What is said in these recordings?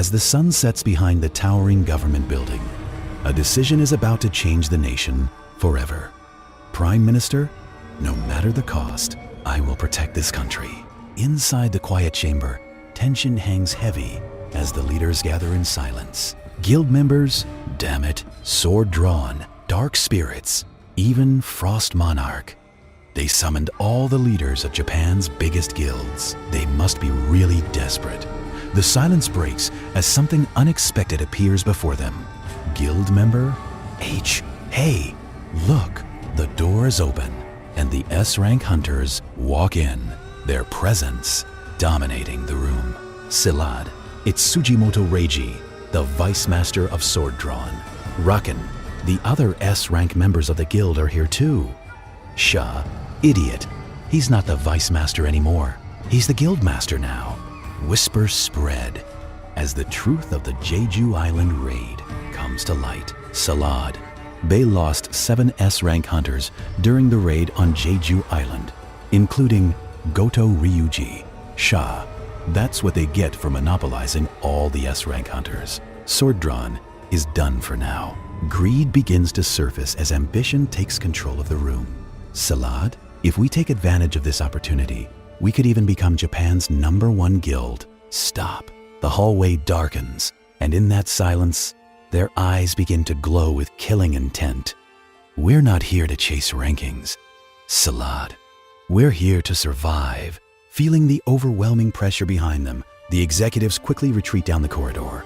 As the sun sets behind the towering government building, a decision is about to change the nation forever. Prime Minister, no matter the cost, I will protect this country. Inside the quiet chamber, tension hangs heavy as the leaders gather in silence. Guild members, damn it, sword drawn, dark spirits, even Frost Monarch. They summoned all the leaders of Japan's biggest guilds. They must be really desperate. The silence breaks as something unexpected appears before them. Guild member H. Hey, look, the door is open and the S-rank hunters walk in, their presence dominating the room. Silad, it's Sujimoto Reiji, the Vice Master of Sword Drawn. Raken, the other S-rank members of the guild are here too. Sha, idiot, he's not the Vice Master anymore. He's the Guild Master now. Whispers spread as the truth of the Jeju Island raid comes to light. Salad, they lost 7 S-rank hunters during the raid on Jeju Island, including Goto Ryuji. Sha, that's what they get for monopolizing all the S-rank hunters. Sword Drawn is done for now. Greed begins to surface as ambition takes control of the room. Salad, if we take advantage of this opportunity, we could even become Japan's #1 guild. Stop. The hallway darkens, and in that silence, their eyes begin to glow with killing intent. We're not here to chase rankings. Salad, we're here to survive. Feeling the overwhelming pressure behind them, the executives quickly retreat down the corridor.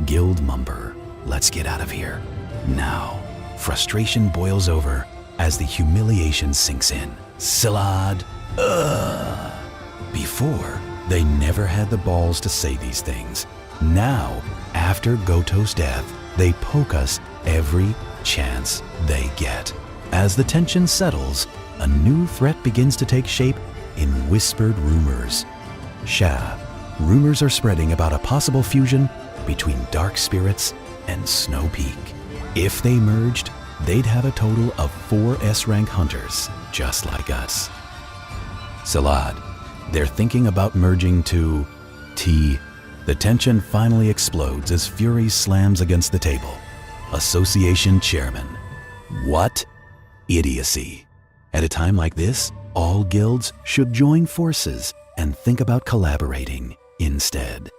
Guild member, let's get out of here. Now, frustration boils over as the humiliation sinks in. Salad, Before, they never had the balls to say these things. Now, after Goto's death, they poke us every chance they get. As the tension settles, a new threat begins to take shape in whispered rumors. Sha, rumors are spreading about a possible fusion between Dark Spirits and Snow Peak. If they merged, they'd have a total of 4 S-rank hunters, just like us. Salad, they're thinking about merging to T. The tension finally explodes as fury slams against the table. Association Chairman. What? Idiocy. At a time like this, all guilds should join forces and think about collaborating instead.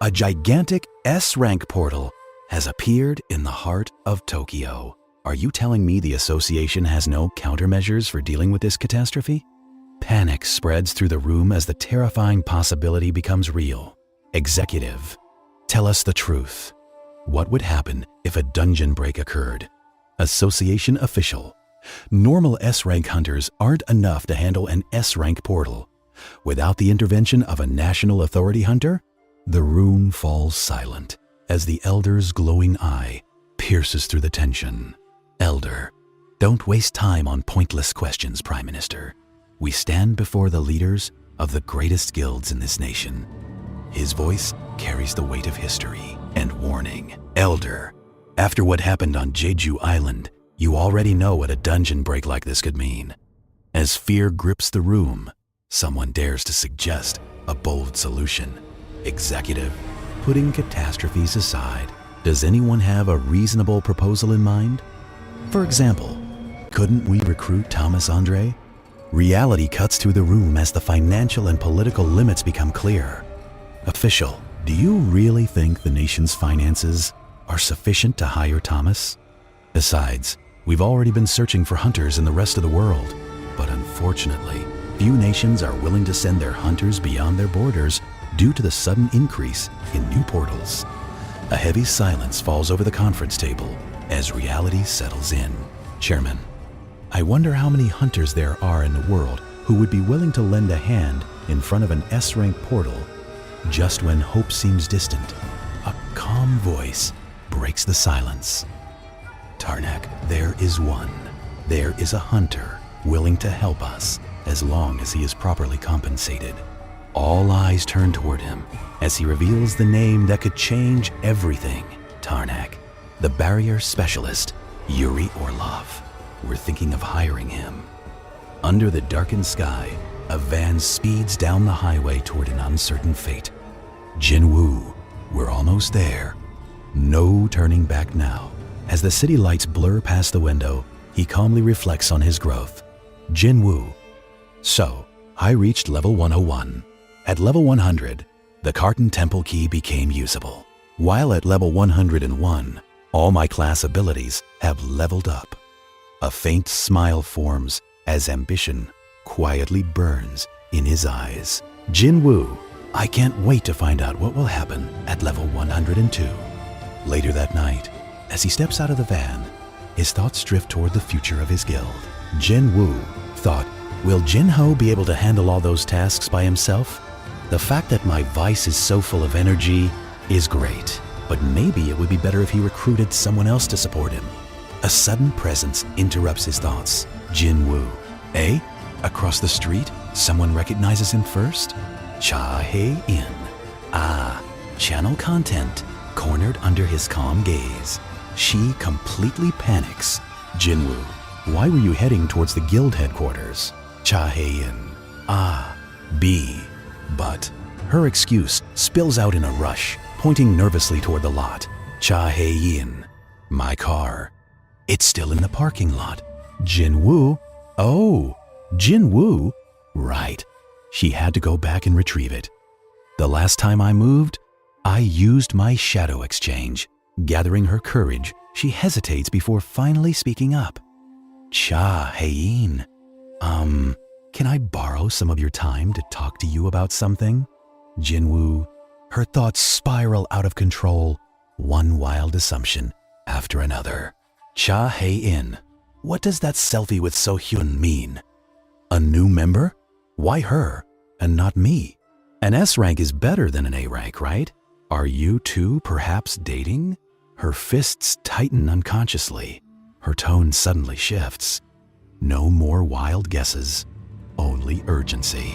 A gigantic S-rank portal has appeared in the heart of Tokyo. Are you telling me the association has no countermeasures for dealing with this catastrophe? Panic spreads through the room as the terrifying possibility becomes real. Executive, tell us the truth. What would happen if a dungeon break occurred? Association official, normal S-rank hunters aren't enough to handle an S-rank portal. Without the intervention of a national authority hunter, the room falls silent as the elder's glowing eye pierces through the tension. Elder, don't waste time on pointless questions, Prime Minister. We stand before the leaders of the greatest guilds in this nation. His voice carries the weight of history and warning. Elder, after what happened on Jeju Island, you already know what a dungeon break like this could mean. As fear grips the room, someone dares to suggest a bold solution. Executive, putting catastrophes aside, does anyone have a reasonable proposal in mind? For example, couldn't we recruit Thomas Andre? Reality cuts through the room as the financial and political limits become clear. Official, do you really think the nation's finances are sufficient to hire Thomas? Besides, we've already been searching for hunters in the rest of the world, but unfortunately, few nations are willing to send their hunters beyond their borders due to the sudden increase in new portals. A heavy silence falls over the conference table as reality settles in. Chairman, I wonder how many hunters there are in the world who would be willing to lend a hand in front of an S-rank portal just when hope seems distant. A calm voice breaks the silence. Tarnak, there is one. There is a hunter willing to help us as long as he is properly compensated. All eyes turn toward him as he reveals the name that could change everything. Tarnak, the barrier specialist, Yuri Orlov. We're thinking of hiring him. Under the darkened sky, a van speeds down the highway toward an uncertain fate. Jinwoo, We're almost there. No turning back now. As the city lights blur past the window, he calmly reflects on his growth. Jinwoo. So, I reached level 101. At level 100, the Carton Temple key became usable. While at level 101, all my class abilities have leveled up. A faint smile forms as ambition quietly burns in his eyes. Jinwoo, I can't wait to find out what will happen at level 102. Later that night, as he steps out of the van, his thoughts drift toward the future of his guild. Jinwoo thought, will Jinho be able to handle all those tasks by himself? The fact that my vice is so full of energy is great, but maybe it would be better if he recruited someone else to support him. A sudden presence interrupts his thoughts. Jinwoo. Eh? Across the street, someone recognizes him first? Cha Hei-in. Ah, channel content cornered under his calm gaze. She completely panics. Jinwoo, why were you heading towards the guild headquarters? Cha Hei-in. Ah, B. But her excuse spills out in a rush, pointing nervously toward the lot. Cha Hei-in. My car. It's still in the parking lot. Jinwoo? Oh, Jinwoo? Right. She had to go back and retrieve it. The last time I moved, I used my shadow exchange. Gathering her courage, she hesitates before finally speaking up. Cha Hei-in. Can I borrow some of your time to talk to you about something? Jinwoo. Her thoughts spiral out of control, one wild assumption after another. Cha Hei-in. What does that selfie with So-hyun mean? A new member? Why her and not me? An S rank is better than an A rank, right? Are you two perhaps dating? Her fists tighten unconsciously. Her tone suddenly shifts. No more wild guesses, only urgency.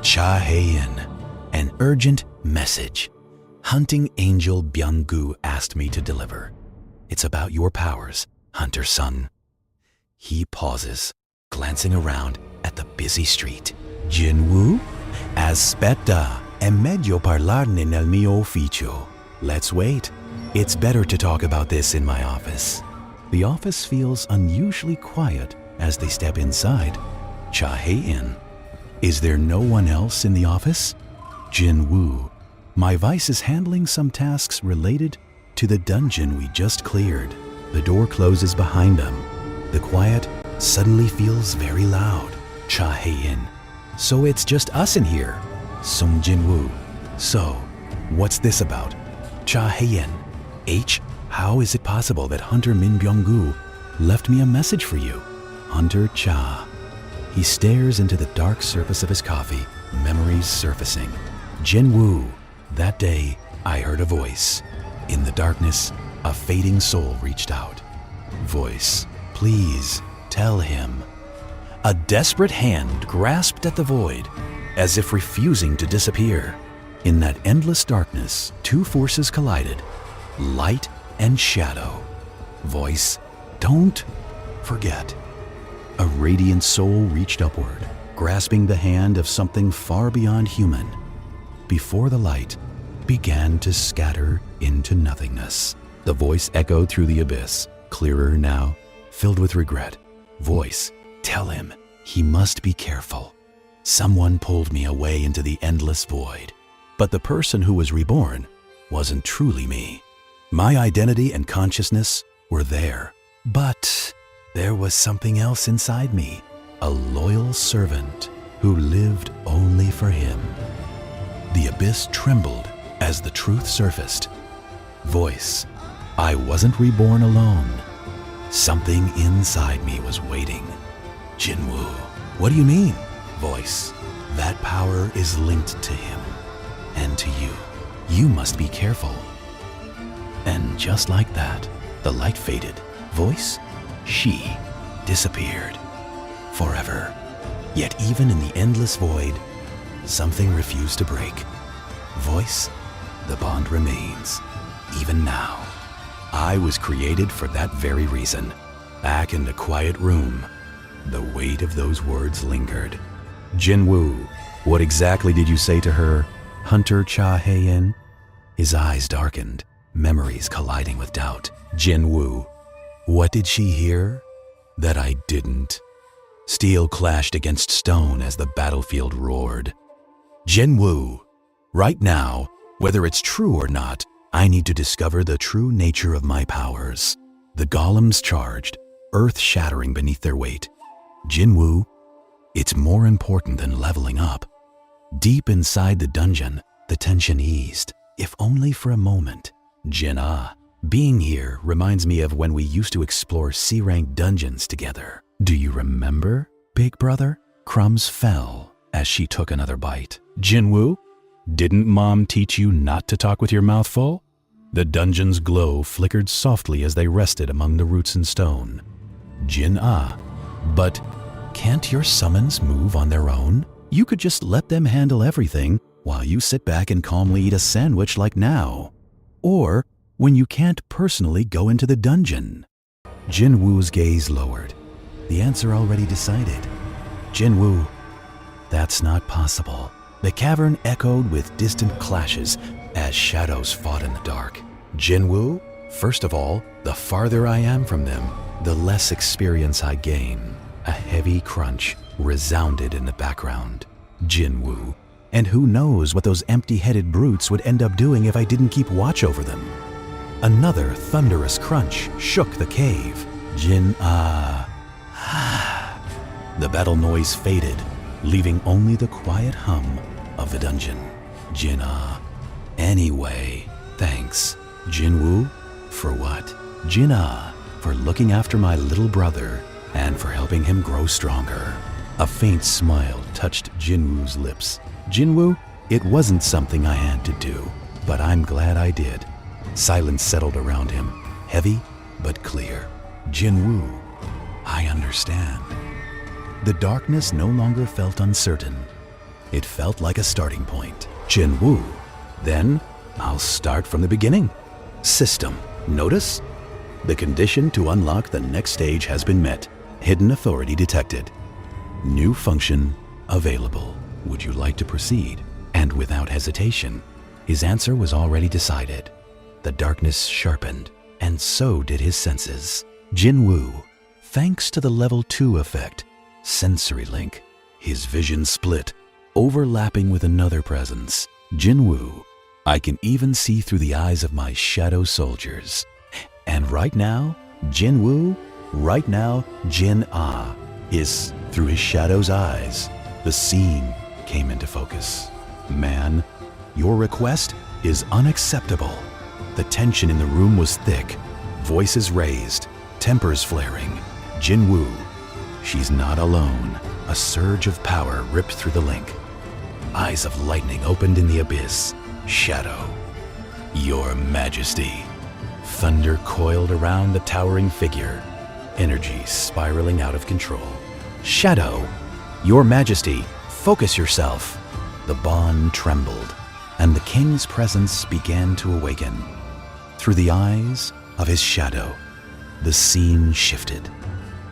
Cha Hei-in. An urgent message. Hunting Angel Byung-gu asked me to deliver. It's about your powers, Hunter-son. He pauses, glancing around at the busy street. Jinwoo? Aspetta, è meglio parlarne nel mio ufficio. Let's wait. It's better to talk about this in my office. The office feels unusually quiet as they step inside. Cha Hei-in. Is there no one else in the office? Jinwoo. My vice is handling some tasks related to the dungeon we just cleared. The door closes behind them. The quiet suddenly feels very loud. Cha Hei-in. So it's just us in here. Sung Jinwoo. So, what's this about? Cha Hei-in. H, how is it possible that Hunter Min Byung-gu left me a message for you? Hunter Cha. He stares into the dark surface of his coffee, memories surfacing. Jinwoo. That day, I heard a voice. In the darkness, a fading soul reached out. Voice. Please, tell him. A desperate hand grasped at the void, as if refusing to disappear. In that endless darkness, two forces collided, light and shadow. Voice. Don't forget. A radiant soul reached upward, grasping the hand of something far beyond human. Before the light began to scatter into nothingness. The voice echoed through the abyss, clearer now, filled with regret. Voice, tell him he must be careful. Someone pulled me away into the endless void, but the person who was reborn wasn't truly me. My identity and consciousness were there, but there was something else inside me, a loyal servant who lived only for him. The abyss trembled as the truth surfaced. Voice, I wasn't reborn alone. Something inside me was waiting. Jinwoo, what do you mean? Voice, that power is linked to him and to you. You must be careful. And just like that, the light faded. Voice, she disappeared forever. Yet even in the endless void, something refused to break. Voice, the bond remains, even now. I was created for that very reason. Back in the quiet room, the weight of those words lingered. Jinwoo, what exactly did you say to her, Hunter Cha Hei-in? His eyes darkened, memories colliding with doubt. Jin Woo. What did she hear? That I didn't. Steel clashed against stone as the battlefield roared. Jin Woo. Right now, whether it's true or not, I need to discover the true nature of my powers. The golems charged, earth shattering beneath their weight. Jin Woo, it's more important than leveling up. Deep inside the dungeon, the tension eased, if only for a moment. Jin Ah, being here reminds me of when we used to explore C-rank dungeons together. Do you remember, big brother? Crumbs fell as she took another bite. Jin Woo, didn't Mom teach you not to talk with your mouth full? The dungeon's glow flickered softly as they rested among the roots and stone. Jin Ah, but can't your summons move on their own? You could just let them handle everything while you sit back and calmly eat a sandwich like now. Or when you can't personally go into the dungeon. Jin Woo's gaze lowered. The answer already decided. Jin Woo, that's not possible. The cavern echoed with distant clashes as shadows fought in the dark. Jin Woo, first of all, the farther I am from them, the less experience I gain. A heavy crunch resounded in the background. Jin Woo, and who knows what those empty-headed brutes would end up doing if I didn't keep watch over them. Another thunderous crunch shook the cave. Jin Ah. The battle noise faded, leaving only the quiet hum of the dungeon. Jin Ah. Anyway, thanks. Jin Woo? For what? Jin Ah, for looking after my little brother and for helping him grow stronger. A faint smile touched Jin Woo's lips. Jin Woo, it wasn't something I had to do, but I'm glad I did. Silence settled around him, heavy but clear. Jin Woo, I understand. The darkness no longer felt uncertain. It felt like a starting point. Jin Woo. Then I'll start from the beginning. System. Notice? The condition to unlock the next stage has been met. Hidden authority detected. New function available. Would you like to proceed? And without hesitation, his answer was already decided. The darkness sharpened, and so did his senses. Jin Woo, thanks to the level 2 effect, sensory link, his vision split, overlapping with another presence. Jin Woo, I can even see through the eyes of my shadow soldiers. And right now, Jin Woo, right now, Jin Ah is through his shadow's eyes. The scene came into focus. Man, your request is unacceptable. The tension in the room was thick, voices raised, tempers flaring. Jin Woo, she's not alone. A surge of power ripped through the link. Eyes of lightning opened in the abyss. Shadow. Your Majesty. Thunder coiled around the towering figure. Energy spiraling out of control. Shadow. Your Majesty, focus yourself. The bond trembled, and the king's presence began to awaken. Through the eyes of his shadow, the scene shifted.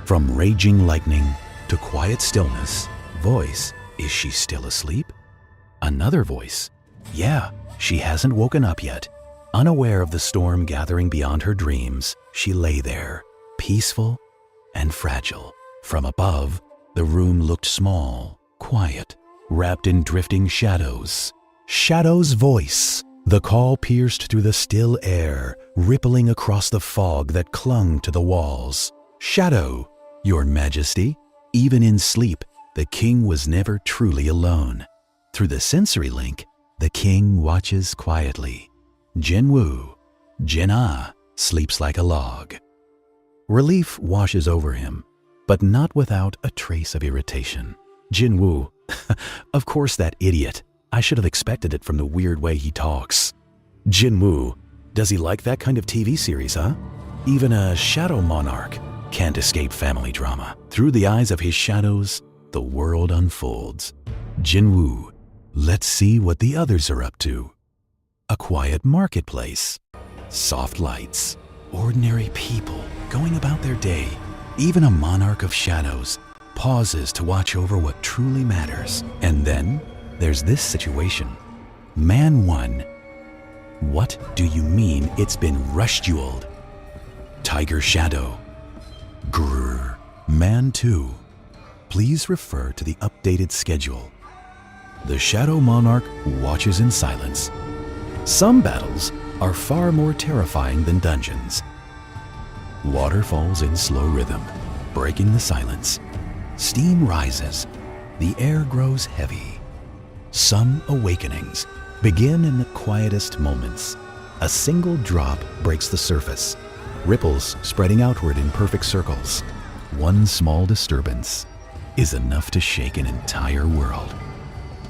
From raging lightning to quiet stillness. Voice, is she still asleep? Another voice. Yeah, she hasn't woken up yet. Unaware of the storm gathering beyond her dreams, she lay there, peaceful and fragile. From above, the room looked small, quiet, wrapped in drifting shadows. Shadow's voice. The call pierced through the still air, rippling across the fog that clung to the walls. Shadow, Your Majesty. Even in sleep, the king was never truly alone. Through the sensory link, the king watches quietly. Jin Woo, Jin Ah, sleeps like a log. Relief washes over him, but not without a trace of irritation. Jin Woo, of course that idiot. I should have expected it from the weird way he talks. Jin Woo, does he like that kind of TV series, huh? Even a shadow monarch can't escape family drama. Through the eyes of his shadows, the world unfolds. Jin Woo, let's see what the others are up to. A quiet marketplace. Soft lights. Ordinary people going about their day. Even a monarch of shadows pauses to watch over what truly matters. And then there's this situation. Man 1. What do you mean it's been rush-jeweled? Tiger Shadow. Grrr. Man 2. Please refer to the updated schedule. The Shadow Monarch watches in silence. Some battles are far more terrifying than dungeons. Water falls in slow rhythm, breaking the silence. Steam rises. The air grows heavy. Some awakenings begin in the quietest moments. A single drop breaks the surface, ripples spreading outward in perfect circles. One small disturbance is enough to shake an entire world.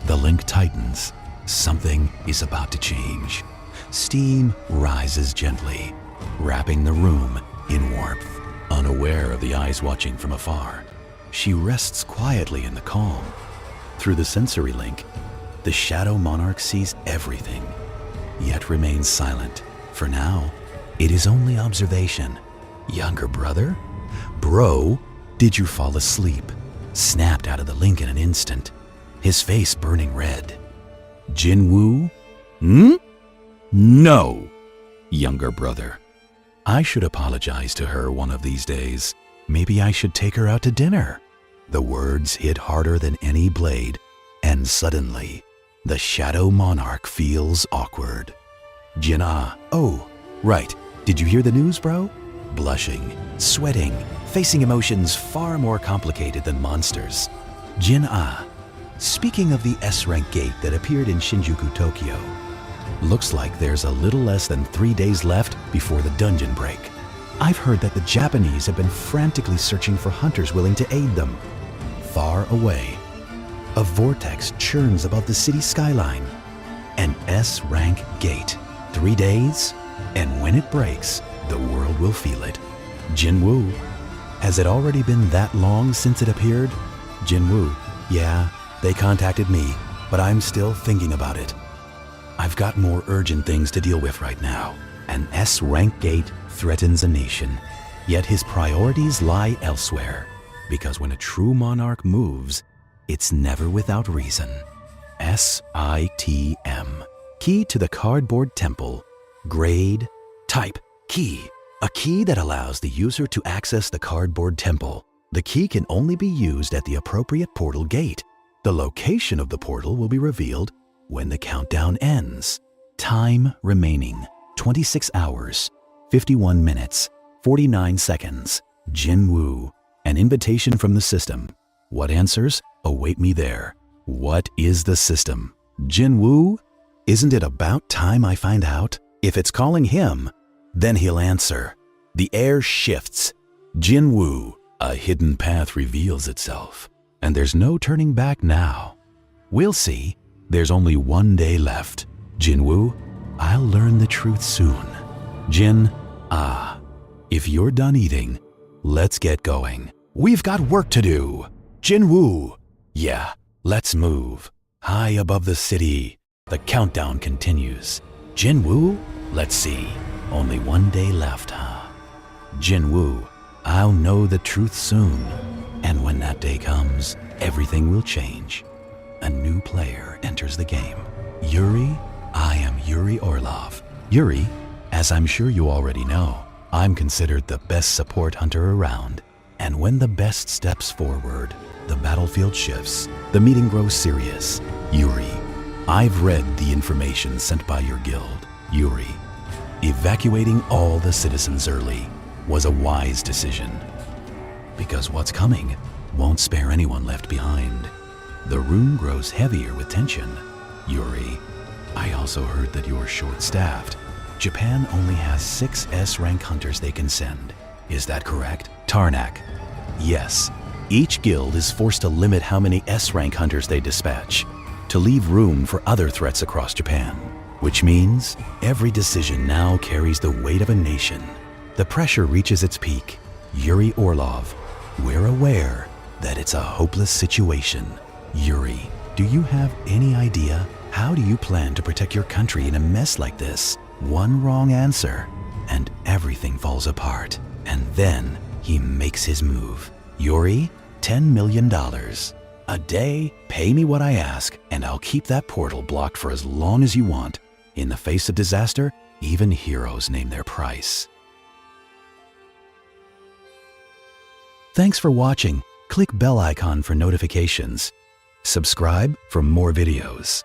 The link tightens. Something is about to change. Steam rises gently, wrapping the room in warmth. Unaware of the eyes watching from afar, she rests quietly in the calm. Through the sensory link, the Shadow Monarch sees everything, yet remains silent. For now, it is only observation. Younger brother? Bro, did you fall asleep? Snapped out of the link in an instant, his face burning red. Jinwoo? No, younger brother. I should apologize to her one of these days. Maybe I should take her out to dinner. The words hit harder than any blade, and suddenly, the Shadow Monarch feels awkward. Jin-ah, oh, right. Did you hear the news, bro? Blushing, sweating, facing emotions far more complicated than monsters. Jin-ah, speaking of the S-rank gate that appeared in Shinjuku, Tokyo, looks like there's a little less than 3 days left before the dungeon break. I've heard that the Japanese have been frantically searching for hunters willing to aid them. Far away, a vortex churns above the city skyline. An S-rank gate. 3 days, and when it breaks, the world will feel it. Jinwoo, has it already been that long since it appeared? Jinwoo, yeah, they contacted me, but I'm still thinking about it. I've got more urgent things to deal with right now. An S-rank gate threatens a nation, yet his priorities lie elsewhere, because when a true monarch moves, it's never without reason. SITM. Key to the cardboard temple. Grade, type, key. A key that allows the user to access the cardboard temple. The key can only be used at the appropriate portal gate. The location of the portal will be revealed when the countdown ends. Time remaining, 26 hours, 51 minutes, 49 seconds. Jinwoo, an invitation from the system. What answers await me there? What is the system? Jinwoo? Isn't it about time I find out? If it's calling him, then he'll answer. The air shifts. Jinwoo, a hidden path reveals itself, and there's no turning back now. We'll see. There's only 1 day left. Jinwoo, I'll learn the truth soon. Jin-ah, if you're done eating, let's get going. We've got work to do. Jinwoo, yeah, let's move. High above the city, the countdown continues. Jinwoo, let's see. Only 1 day left, huh? Jinwoo, I'll know the truth soon. And when that day comes, everything will change. A new player enters the game. Yuri, I am Yuri Orlov. Yuri, as I'm sure you already know, I'm considered the best support hunter around. And when the best steps forward, the battlefield shifts. The meeting grows serious. Yuri, I've read the information sent by your guild. Yuri, evacuating all the citizens early was a wise decision, because what's coming won't spare anyone left behind. The room grows heavier with tension. Yuri, I also heard that you're short-staffed. Japan only has 6 S-rank hunters they can send. Is that correct? Tarnak, yes. Each guild is forced to limit how many S-rank hunters they dispatch, to leave room for other threats across Japan, which means every decision now carries the weight of a nation. The pressure reaches its peak. Yuri Orlov, we're aware that it's a hopeless situation. Yuri, do you have any idea? How do you plan to protect your country in a mess like this? One wrong answer, and everything falls apart. And then he makes his move. Yuri, $10 million. A day, pay me what I ask, and I'll keep that portal blocked for as long as you want. In the face of disaster, even heroes name their price. Thanks for watching. Click bell icon for notifications. Subscribe for more videos.